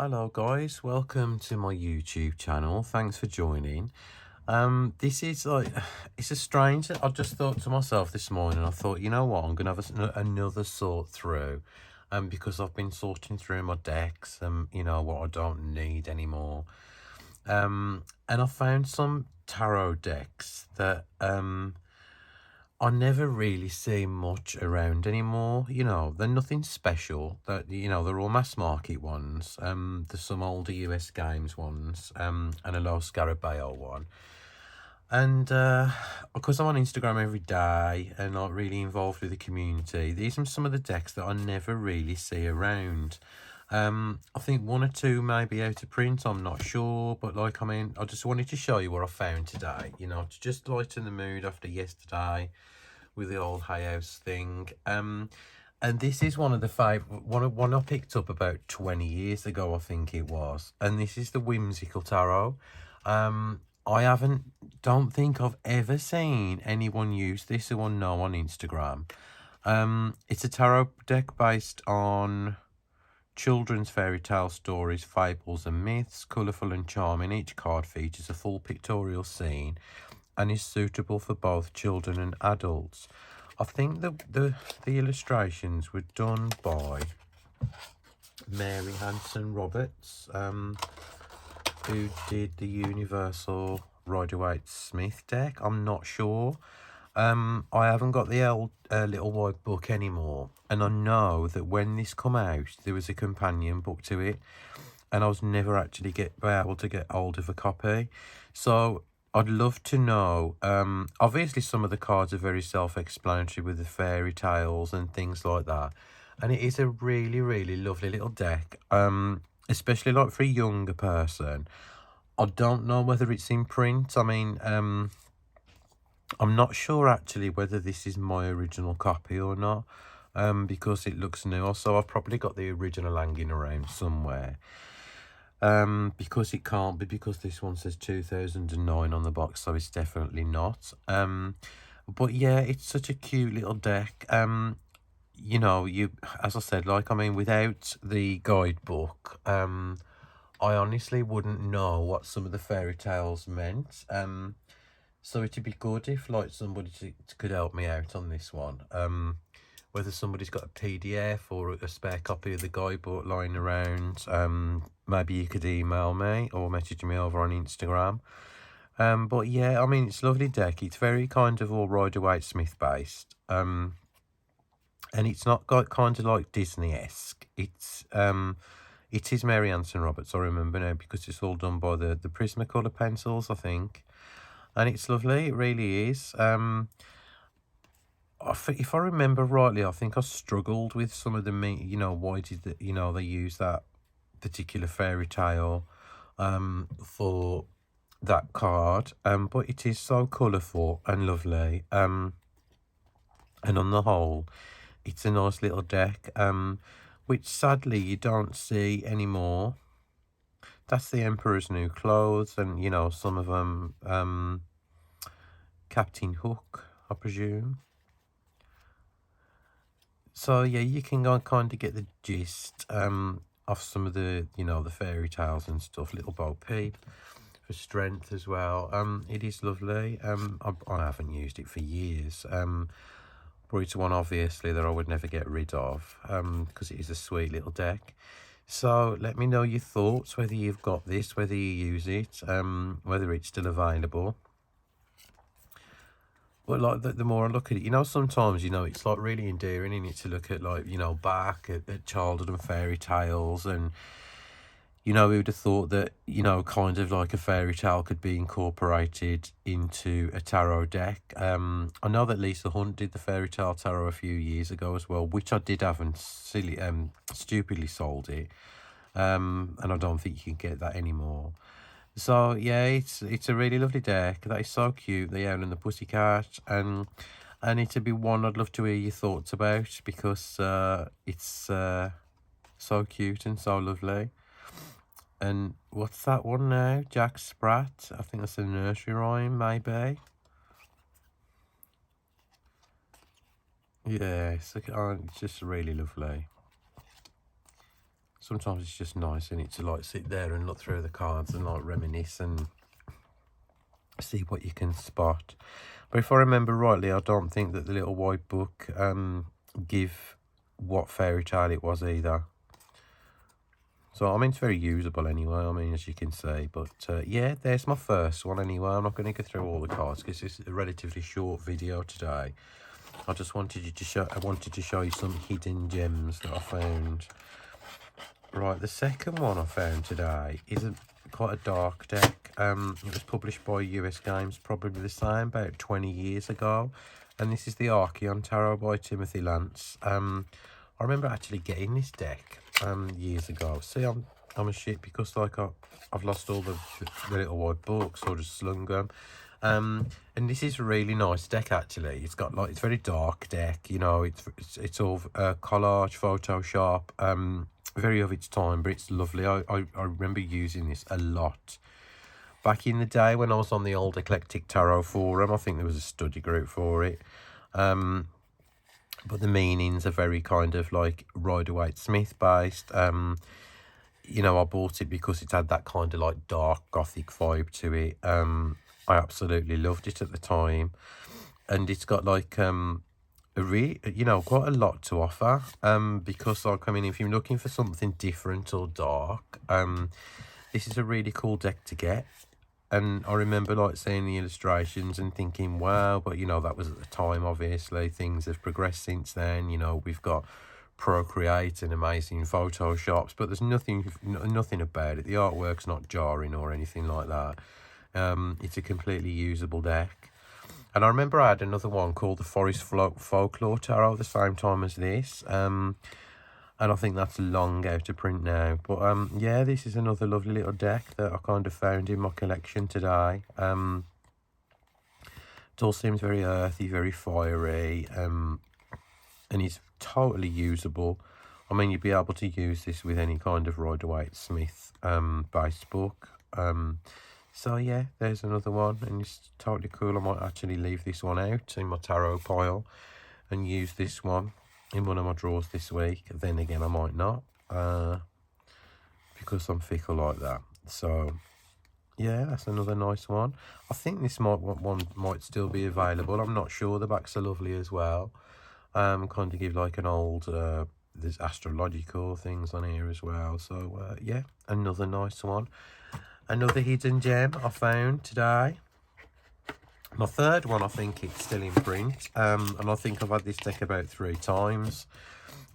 Hello guys, welcome to my YouTube channel. Thanks for joining. This is like, it's a strange, I just thought to myself this morning, I thought, you know what, I'm gonna have another sort through, because I've been sorting through my decks and you know what I don't need anymore. And I found some tarot decks that I never really see much around anymore. You know, they're nothing special. That they're all mass market ones. There's some older US games ones, and a low Scarab Bio one. And because I'm on Instagram every day and not really involved with the community, these are some of the decks that I never really see around. I think one or two may be out of print, I'm not sure, but like, I mean, I just wanted to show you what I found today, you know, to just lighten the mood after yesterday with the old hay house thing. And this is one of the one I picked up about 20 years ago, I think it was, and this is the Whimsical Tarot. I don't think I've ever seen anyone use this or know on Instagram. It's a tarot deck based on children's fairy tale stories, fables and myths, colourful and charming. Each card features a full pictorial scene and is suitable for both children and adults. I think the illustrations were done by Mary Hanson Roberts, who did the Universal Rider-Waite-Smith deck. I'm not sure. I haven't got the little white book anymore, and I know that when this come out, there was a companion book to it, and I was never actually able to get hold of a copy. So I'd love to know. Obviously, some of the cards are very self-explanatory with the fairy tales and things like that, and it is a really, really lovely little deck. Especially like for a younger person. I don't know whether it's in print. I mean, I'm not sure actually whether this is my original copy or not, because it looks new. Also, I've probably got the original hanging around somewhere. Because it can't be, because this one says 2009 on the box, so it's definitely not. But yeah, it's such a cute little deck. You know, as I said, like, I mean, without the guidebook, I honestly wouldn't know what some of the fairy tales meant. So it'd be good if like somebody could help me out on this one. Whether somebody's got a PDF or a spare copy of the guidebook lying around, maybe you could email me or message me over on Instagram. But yeah, I mean, it's a lovely deck. It's very kind of all Rider-Waite-Smith based. And it's not got kind of like Disney-esque. It is Mary Anson Roberts, I remember now, because it's all done by the Prismacolor pencils, I think. And it's lovely, it really is. If I remember rightly, I think I struggled with some of the you know, why did they use that particular fairy tale for that card. But it is so colourful and lovely. And on the whole, it's a nice little deck, which sadly you don't see anymore. That's the Emperor's New Clothes, and you know, some of them, Captain Hook, I presume. So yeah, you can go and kind of get the gist of some of the, you know, the fairy tales and stuff. Little Bo Peep for strength as well. It is lovely. I haven't used it for years. But it's one obviously that I would never get rid of, because it is a sweet little deck. So let me know your thoughts, whether you've got this, whether you use it, whether it's still available. But like the more I look at it, you know, sometimes, you know, it's like really endearing in it to look at, like, you know, back at childhood and fairy tales. And you know, we would have thought that, you know, kind of like a fairy tale could be incorporated into a tarot deck. I know that Lisa Hunt did the fairy tale tarot a few years ago as well, which I did have and stupidly sold it. And I don't think you can get that anymore. So yeah, it's a really lovely deck. That is so cute, the Owl and the Pussycat, and it'd be one I'd love to hear your thoughts about, because it's so cute and so lovely. And what's that one now? Jack Sprat. I think that's a nursery rhyme, maybe. Yeah, it's just really lovely. sometimes it's just nice, isn't it, to like sit there and look through the cards and like reminisce and see what you can spot. But if I remember rightly, I don't think that the little white book give what fairy tale it was either. So, I mean, it's very usable anyway, I mean, as you can see. But, yeah, there's my first one anyway. I'm not going to go through all the cards because it's a relatively short video today. I just wanted to show you some hidden gems that I found. Right, the second one I found today is quite a dark deck. It was published by US Games, probably the same, about 20 years ago. And this is the Archaeon Tarot by Timothy Lance. I remember actually getting this deck years ago. See, I'm a shit because like I've lost all the little white books or just slung them. And this is a really nice deck actually. It's got like, it's very dark deck, you know, it's all collage, Photoshop, very of its time, but it's lovely. I remember using this a lot back in the day when I was on the old Eclectic Tarot forum. I think there was a study group for it. But the meanings are very kind of like Rider-Waite-Smith based. You know, I bought it because it had that kind of like dark Gothic vibe to it. I absolutely loved it at the time. And it's got like you know, quite a lot to offer. Because like, I mean, if you're looking for something different or dark, this is a really cool deck to get. And I remember like seeing the illustrations and thinking, wow, but you know, that was at the time, obviously. Things have progressed since then. You know, we've got Procreate and amazing Photoshops, but there's nothing about it. The artwork's not jarring or anything like that. It's a completely usable deck. And I remember I had another one called the Forest Folklore Tarot at the same time as this. And I think that's long out of print now. But yeah, this is another lovely little deck that I kind of found in my collection today. It all seems very earthy, very fiery, and it's totally usable. I mean, you'd be able to use this with any kind of Rider-Waite-Smith based book. So yeah, there's another one, and it's totally cool. I might actually leave this one out in my tarot pile and use this one in one of my drawers this week. Then again, I might not, because I'm fickle like that. So yeah, that's another nice one. I think this one might still be available. I'm not sure. The backs are lovely as well. Kind of give like an old there's astrological things on here as well. So yeah, another nice one. Another hidden gem I found today. My third one, I think it's still in print, and I think I've had this deck about 3 times.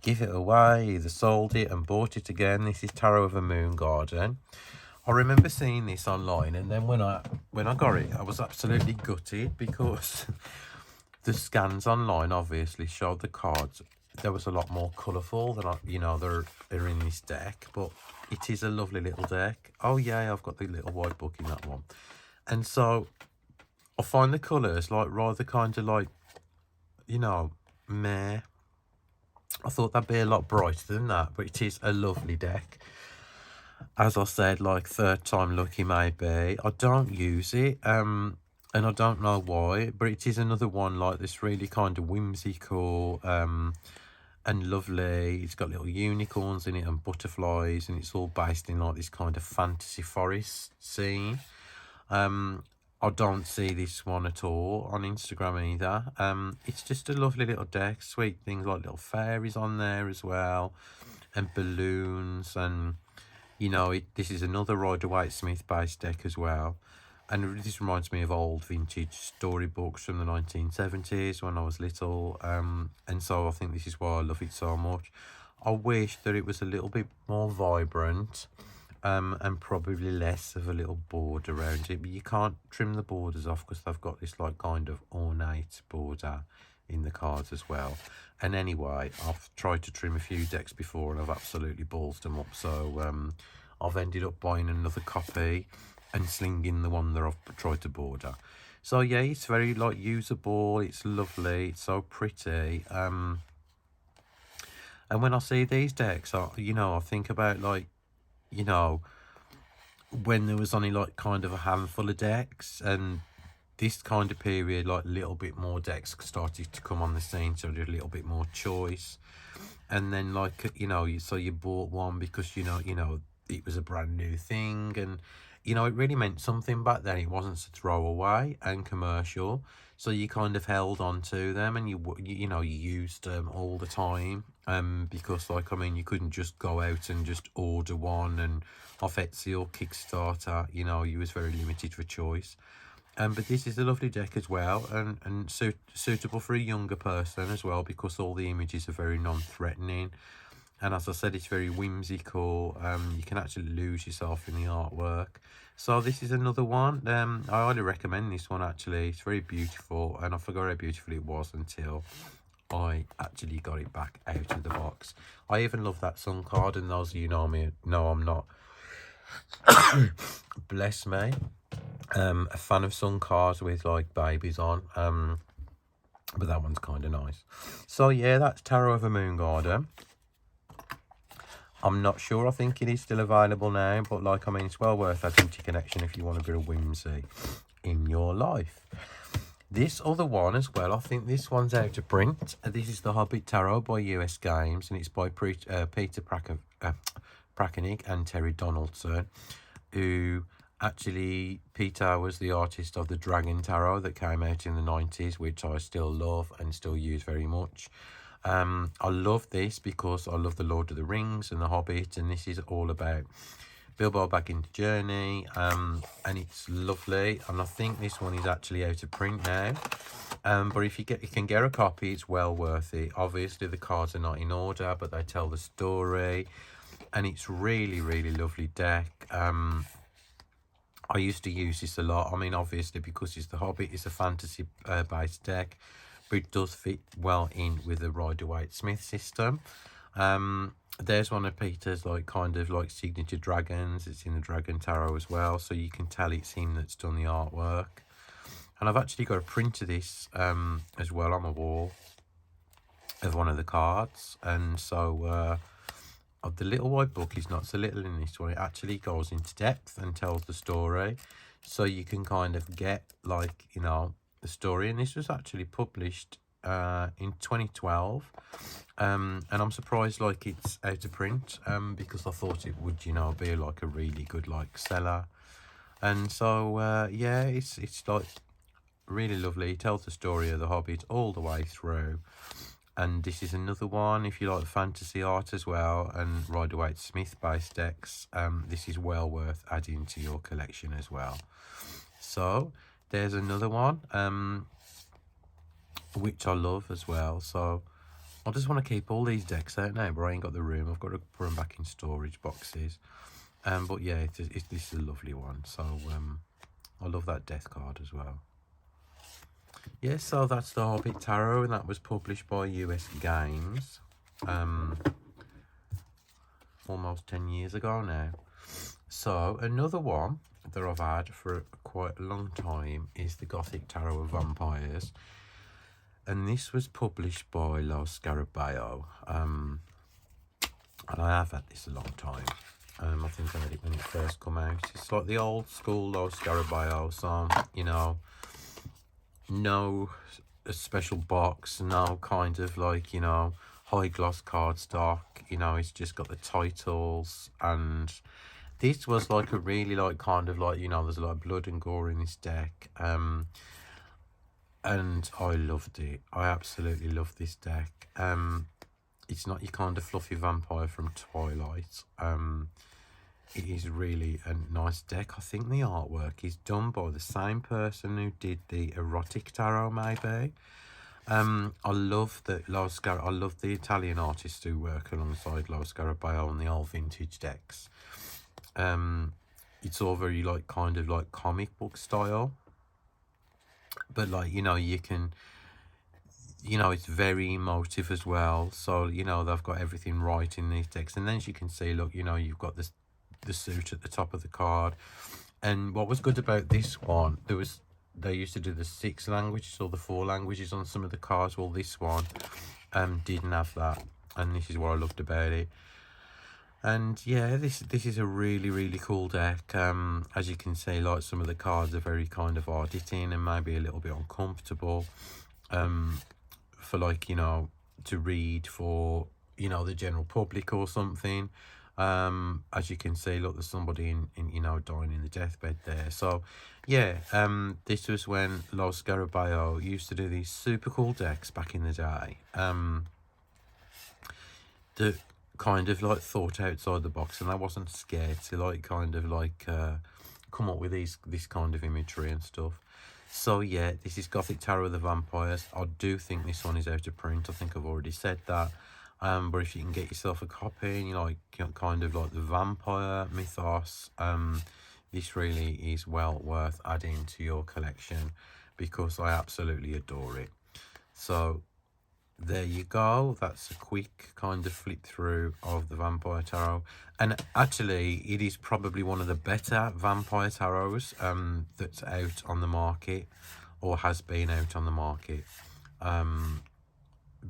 Give it away, either sold it and bought it again. This is Tarot of a Moon Garden. I remember seeing this online, and then when I got it, I was absolutely gutted because the scans online obviously showed the cards. There was a lot more colourful than you know, they're in this deck, but it is a lovely little deck. Oh yeah, I've got the little white book in that one, and so I find the colours like rather kind of like, you know, meh. I thought that'd be a lot brighter than that, but it is a lovely deck. As I said, like 3rd time lucky maybe. I don't use it, and I don't know why, but it is another one like this, really kind of whimsical and lovely. It's got little unicorns in it and butterflies, and it's all based in like this kind of fantasy forest scene. I don't see this one at all on Instagram either. It's just a lovely little deck. Sweet things like little fairies on there as well, and balloons, and you know, this is another Rider-Waite-Smith based deck as well. And this reminds me of old vintage storybooks from the 1970s when I was little. And so I think this is why I love it so much. I wish that it was a little bit more vibrant, and probably less of a little border around it. But you can't trim the borders off because they've got this like kind of ornate border in the cards as well. And anyway, I've tried to trim a few decks before and I've absolutely ballsed them up. So I've ended up buying another copy and slinging the one that I've tried to border. So yeah, it's very like usable. It's lovely. It's so pretty. And when I see these decks, you know, I think about like, you know, when there was only like kind of a handful of decks, and this kind of period, like a little bit more decks started to come on the scene, so there's a little bit more choice. and then like, you know, so you bought one because you know it was a brand new thing, and you know it really meant something back then. It wasn't to throw away and commercial, so you kind of held on to them, and you know you used them all the time, because like, I mean, you couldn't just go out and just order one and off Etsy or Kickstarter. You know, you was very limited for choice. But this is a lovely deck as well, and suitable for a younger person as well, because all the images are very non-threatening, and as I said, it's very whimsical. You can actually lose yourself in the artwork. So this is another one. I highly recommend this one actually. It's very beautiful, and I forgot how beautiful it was until I actually got it back out of the box. I even love that sun card, and those of you know me know I'm not, bless me, a fan of sun cards with like babies on, but that one's kind of nice. So yeah, that's Tarot of a Moon Garden. I'm not sure, I think it is still available now, but like, I mean, it's well worth adding to your collection if you want a bit of whimsy in your life. This other one as well, I think this one's out of print. This is the Hobbit Tarot by US Games, and it's by Peter Prakenig and Terry Donaldson, who actually, Peter was the artist of the Dragon Tarot that came out in the 90s, which I still love and still use very much. I love this because I love the Lord of the Rings and the Hobbit, and this is all about Bilbo Baggin's journey, and it's lovely. And I think this one is actually out of print now, but if you can get a copy, it's well worth it. Obviously the cards are not in order, but they tell the story, and it's really lovely deck. I used to use this a lot. I mean, obviously because it's the Hobbit, it's a fantasy based deck, but it does fit well in with the Rider-Waite-Smith system. There's one of Peter's like kind of like signature dragons. It's in the Dragon Tarot as well, so you can tell it's him that's done the artwork. And I've actually got a print of this as well on my wall of one of the cards. And so the little white book is not so little in this one. It actually goes into depth and tells the story, so you can kind of get like, you know, the story. And this was actually published in 2012, and I'm surprised like it's out of print, because I thought it would, you know, be like a really good like seller. And so yeah, it's like really lovely. It tells the story of the Hobbit all the way through. And this is another one, if you like fantasy art as well and Rider-Waite-Smith based decks, this is well worth adding to your collection as well. So there's another one, which I love as well. So I just want to keep all these decks out now, but I ain't got the room. I've got to put them back in storage boxes. But yeah, this is a lovely one. So I love that death card as well. Yes, so that's the Hobbit Tarot, and that was published by US Games almost 10 years ago now. So another one that I've had for quite a long time is the Gothic Tarot of Vampires, and this was published by Scarab Bio, and I have had this a long time. I think I had it when it first came out. It's like the old school Scarab Bio, so you know, no special box, no kind of like, you know, high gloss cardstock, you know, it's just got the titles. And this was like a really like kind of like, you know, there's a lot of blood and gore in this deck, and I loved it. I absolutely love this deck. It's not your kind of fluffy vampire from Twilight. It is really a nice deck. I think the artwork is done by the same person who did the Erotic Tarot, maybe. I love the I love the Italian artists who work alongside Scarab Bio on the old vintage decks. It's all very like kind of like comic book style, but like, you know, you can, you know, it's very emotive as well. So, you know, they've got everything right in these decks. And then as you can see, look, you know, you've got this the suit at the top of the card. And what was good about this one, they used to do the 6 languages or the 4 languages on some of the cards. Well, this one didn't have that, and this is what I loved about it. And yeah, this is a really cool deck. As you can see, like some of the cards are very kind of hard hitting and maybe a little bit uncomfortable for like, you know, to read for, you know, the general public or something. As you can see, look, there's somebody in you know, dying in the deathbed there. So yeah, this was when Scarab Bio used to do these super cool decks back in the day, that kind of like thought outside the box, and I wasn't scared to like kind of like come up with this kind of imagery and stuff. So yeah, this is Gothic Tarot of the Vampires. I do think this one is out of print. I think I've already said that. But if you can get yourself a copy and you like, you know, kind of like the vampire mythos, this really is well worth adding to your collection, because I absolutely adore it. So there you go. That's a quick kind of flip through of the Vampire Tarot. And actually, it is probably one of the better Vampire Tarots that's out on the market, or has been out on the market,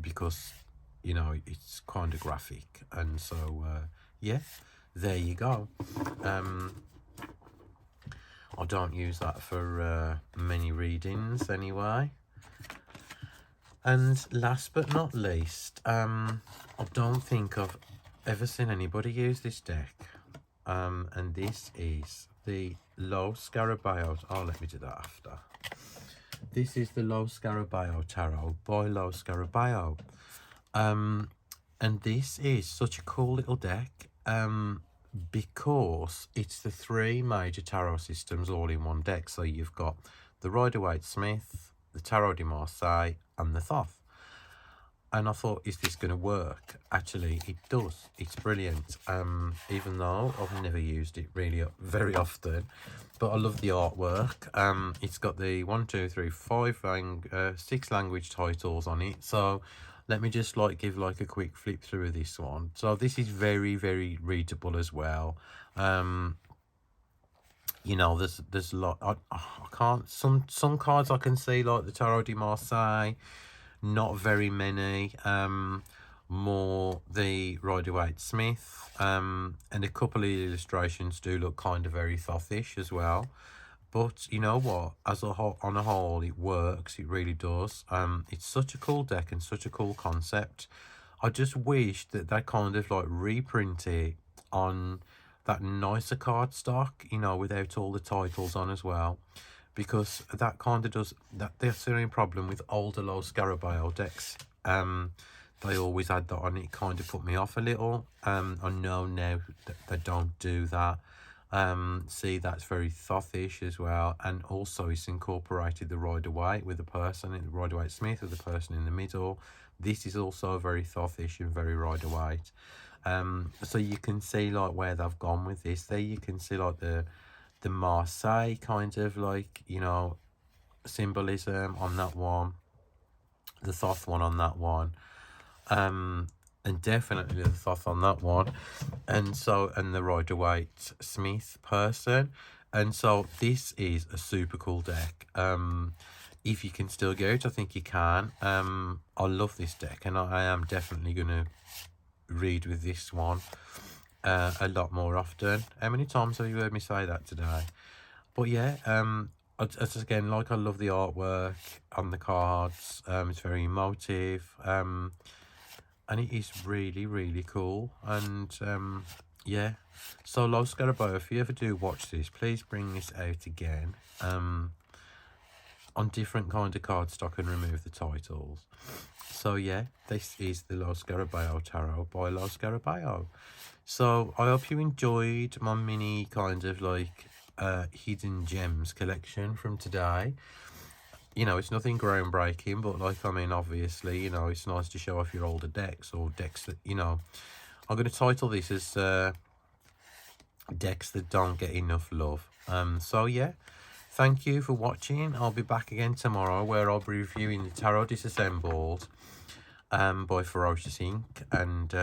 because, you know, it's kind of graphic. And so, yeah, there you go. I don't use that for many readings anyway. And last but not least, I don't think I've ever seen anybody use this deck. And this is the Scarab Bio. Oh, let me do that after. This is the Scarab Bio Tarot by Scarab Bio. And this is such a cool little deck, because it's the 3 major tarot systems all in one deck. So you've got the Rider-Waite-Smith, the Tarot de Marseille, and the Thoth. And I thought, is this going to work? Actually, it does. It's brilliant. Even though I've never used it really very often, but I love the artwork. It's got the 6 language titles on it. So let me just like give like a quick flip through of this one. So this is very, very readable as well. You know, there's a lot. I can't, some cards I can see, like the Tarot de Marseille, not very many. More the Rider-Waite-Smith, and a couple of illustrations do look kind of very Thothish as well. But you know what, as a whole, on a whole, it works. It really does. It's such a cool deck and such a cool concept. I just wish that they kind of like reprint it on that nicer cardstock, you know, without all the titles on as well, because that kind of does that. That's the only problem with older Scarab Bio decks. They always had that on it. Kind of put me off a little. I know now that they don't do that. See, that's very Thothish as well, and also it's incorporated the Rider-Waite with the person in the Rider-Waite-Smith with the person in the middle. This is also very Thothish and very Rider-Waite. So you can see like where they've gone with this. There you can see like the Marseille kind of like, you know, symbolism on that one, the Thoth one on that one, and definitely the Thoth on that one, and so, and the Rider-Waite-Smith person. And so this is a super cool deck. If you can still get it, I think you can. I love this deck, and I am definitely gonna read with this one a lot more often. How many times have you heard me say that today? But yeah, again, like, I love the artwork on the cards. It's very emotive, and it is really, really cool. And yeah, so Scarab Bio, if you ever do watch this, please bring this out again on different kind of cardstock and remove the titles. So yeah, this is the Scarab Bio Tarot by Scarab Bio. So I hope you enjoyed my mini kind of like hidden gems collection from today. You know, it's nothing groundbreaking, but like, I mean, obviously, you know, it's nice to show off your older decks, or decks that, you know, I'm going to title this as decks that don't get enough love. So yeah, thank you for watching. I'll be back again tomorrow, where I'll be reviewing the Tarot Disassembled by Ferocious Ink, and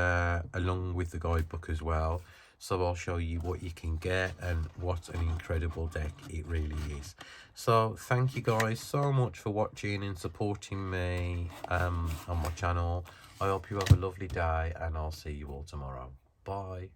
along with the guidebook as well. So I'll show you what you can get and what an incredible deck it really is. So thank you guys so much for watching and supporting me on my channel. I hope you have a lovely day, and I'll see you all tomorrow. Bye.